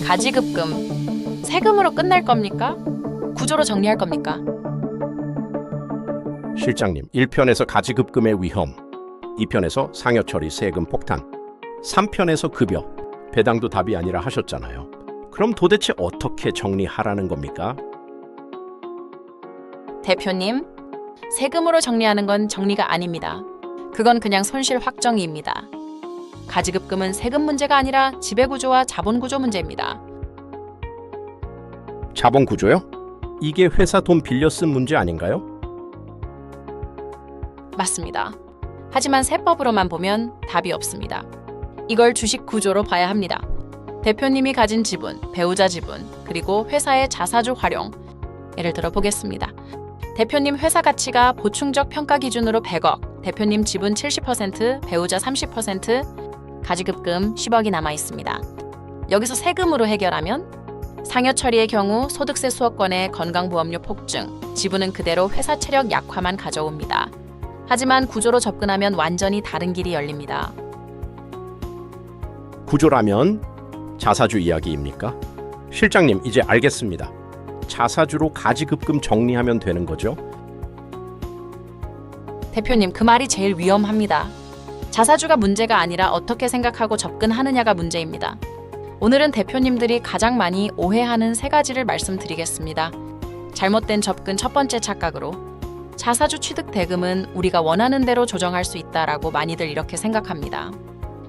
가지급금, 세금으로 끝날 겁니까? 구조로 정리할 겁니까? 실장님, 1편에서 가지급금의 위험, 2편에서 상여처리 세금 폭탄, 3편에서 급여, 배당도 답이 아니라 하셨잖아요. 그럼 도대체 어떻게 정리하라는 겁니까? 대표님, 세금으로 정리하는 건 정리가 아닙니다. 그건 그냥 손실 확정이입니다. 가지급금은 세금 문제가 아니라 지배구조와 자본구조 문제입니다. 자본구조요? 이게 회사 돈 빌려 쓴 문제 아닌가요? 맞습니다. 하지만 세법으로만 보면 답이 없습니다. 이걸 주식 구조로 봐야 합니다. 대표님이 가진 지분, 배우자 지분, 그리고 회사의 자사주 활용. 예를 들어 보겠습니다. 대표님 회사 가치가 보충적 평가 기준으로 100억, 대표님 지분 70%, 배우자 30%, 가지급금 10억이 남아 있습니다. 여기서 세금으로 해결하면 상여 처리의 경우 소득세 수억권의 건강보험료 폭증, 지분은 그대로 회사 체력 약화만 가져옵니다. 하지만 구조로 접근하면 완전히 다른 길이 열립니다. 구조라면 자사주 이야기입니까? 실장님, 이제 알겠습니다. 자사주로 가지급금 정리하면 되는 거죠? 대표님, 그 말이 제일 위험합니다. 자사주가 문제가 아니라 어떻게 생각하고 접근하느냐가 문제입니다. 오늘은 대표님들이 가장 많이 오해하는 세 가지를 말씀드리겠습니다. 잘못된 접근 첫 번째 착각으로 자사주 취득 대금은 우리가 원하는 대로 조정할 수 있다라고 많이들 이렇게 생각합니다.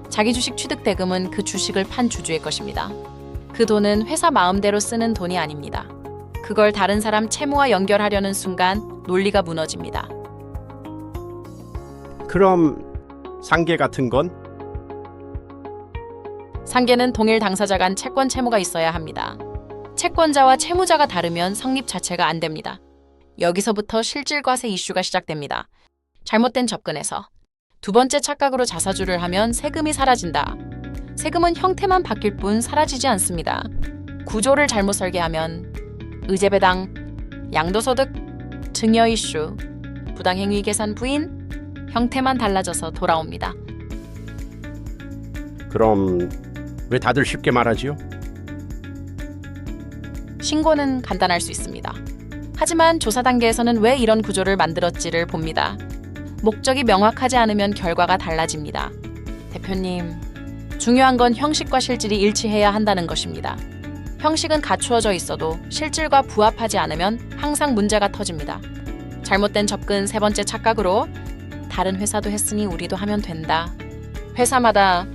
자기 주식 취득 대금은 그 주식을 판 주주의 것입니다. 그 돈은 회사 마음대로 쓰는 돈이 아닙니다. 그걸 다른 사람 채무와 연결하려는 순간 논리가 무너집니다. 그럼 상계 같은 건? 상계는 동일 당사자 간 채권 채무가 있어야 합니다. 채권자와 채무자가 다르면 성립 자체가 안 됩니다. 여기서부터 실질과세 이슈가 시작됩니다. 잘못된 접근에서 두 번째 착각으로 자사주를 하면 세금이 사라진다. 세금은 형태만 바뀔 뿐 사라지지 않습니다. 구조를 잘못 설계하면 의제배당, 양도소득, 증여 이슈, 부당행위 계산 부인, 형태만 달라져서 돌아옵니다. 그럼 왜 다들 쉽게 말하지요? 신고는 간단할 수 있습니다. 하지만 조사 단계에서는 왜 이런 구조를 만들었지를 봅니다. 목적이 명확하지 않으면 결과가 달라집니다. 대표님, 중요한 건 형식과 실질이 일치해야 한다는 것입니다. 형식은 갖추어져 있어도 실질과 부합하지 않으면 항상 문제가 터집니다. 잘못된 접근 세 번째 착각으로 다른 회사도 했으니 우리도 하면 된다. 회사마다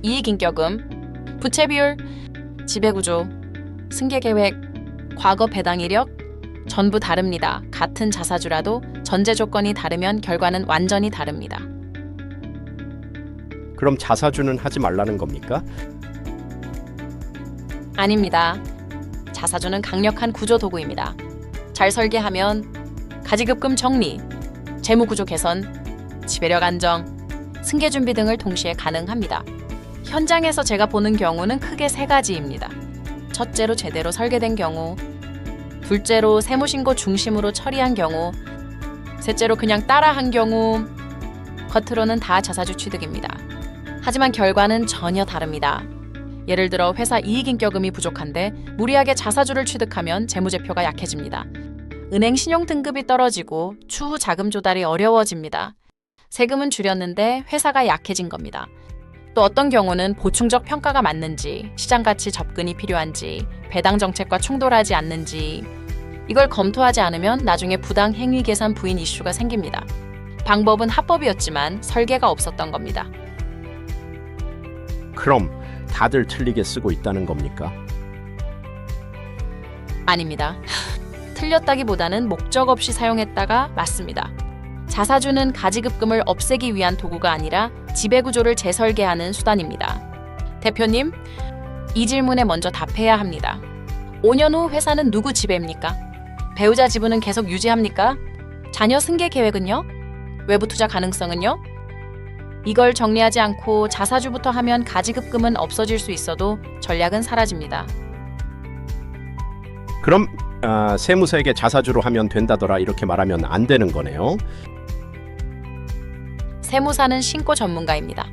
이익인격음, 부채 비율, 지배구조, 승계계획, 과거 배당 이력 전부 다릅니다. 같은 자사주라도 전제 조건이 다르면 결과는 완전히 다릅니다. 그럼 자사주는 하지 말라는 겁니까? 아닙니다. 자사주는 강력한 구조 도구입니다. 잘 설계하면 가지급금 정리, 재무구조 개선, 지배력 안정, 승계 준비 등을 동시에 가능합니다. 현장에서 제가 보는 경우는 크게 세 가지입니다. 첫째로 제대로 설계된 경우, 둘째로 세무신고 중심으로 처리한 경우, 셋째로 그냥 따라한 경우, 겉으로는 다 자사주 취득입니다. 하지만 결과는 전혀 다릅니다. 예를 들어 회사 이익인격음이 부족한데 무리하게 자사주를 취득하면 재무제표가 약해집니다. 은행 신용 등급이 떨어지고 추후 자금 조달이 어려워집니다. 세금은 줄였는데 회사가 약해진 겁니다. 또 어떤 경우는 보충적 평가가 맞는지, 시장가치 접근이 필요한지, 배당 정책과 충돌하지 않는지 이걸 검토하지 않으면 나중에 부당 행위 계산 부인 이슈가 생깁니다. 방법은 합법이었지만 설계가 없었던 겁니다. 그럼 다들 틀리게 쓰고 있다는 겁니까? 아닙니다. 틀렸다기보다는 목적 없이 사용했다가 맞습니다. 자사주는 가지급금을 없애기 위한 도구가 아니라 지배구조를 재설계하는 수단입니다. 대표님, 이 질문에 먼저 답해야 합니다. 5년 후 회사는 누구 지배입니까? 배우자 지분은 계속 유지합니까? 자녀 승계 계획은요? 외부 투자 가능성은요? 이걸 정리하지 않고 자사주부터 하면 가지급금은 없어질 수 있어도 전략은 사라집니다. 그럼 세무서에게 자사주로 하면 된다더라 이렇게 말하면 안 되는 거네요. 세무사는 신고 전문가입니다.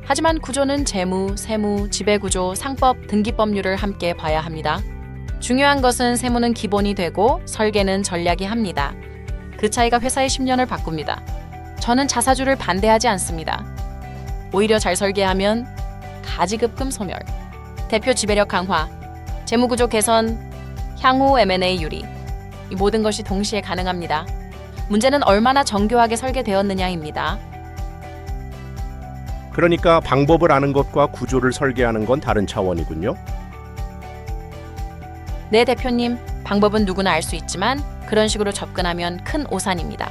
하지만 구조는 재무, 세무, 지배구조, 상법, 등기법률을 함께 봐야 합니다. 중요한 것은 세무는 기본이 되고 설계는 전략이 합니다. 그 차이가 회사의 10년을 바꿉니다. 저는 자사주를 반대하지 않습니다. 오히려 잘 설계하면 가지급금 소멸, 대표 지배력 강화, 재무구조 개선, 향후 M&A 유리, 이 모든 것이 동시에 가능합니다. 문제는 얼마나 정교하게 설계되었느냐입니다. 그러니까 방법을 아는 것과 구조를 설계하는 건 다른 차원이군요. 네, 대표님. 방법은 누구나 알 수 있지만 그런 식으로 접근하면 큰 오산입니다.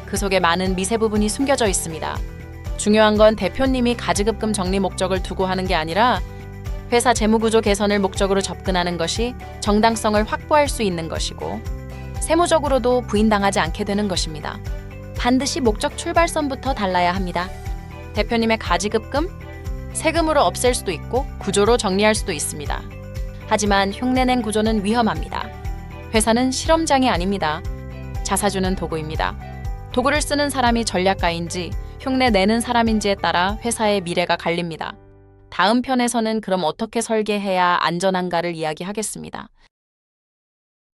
그 속에 많은 미세 부분이 숨겨져 있습니다. 중요한 건 대표님이 가지급금 정리 목적을 두고 하는 게 아니라 회사 재무구조 개선을 목적으로 접근하는 것이 정당성을 확보할 수 있는 것이고 세무적으로도 부인당하지 않게 되는 것입니다. 반드시 목적 출발선부터 달라야 합니다. 대표님의 가지급금, 세금으로 없앨 수도 있고 구조로 정리할 수도 있습니다. 하지만 흉내낸 구조는 위험합니다. 회사는 실험장이 아닙니다. 자사주는 도구입니다. 도구를 쓰는 사람이 전략가인지 흉내내는 사람인지에 따라 회사의 미래가 갈립니다. 다음 편에서는 그럼 어떻게 설계해야 안전한가를 이야기하겠습니다.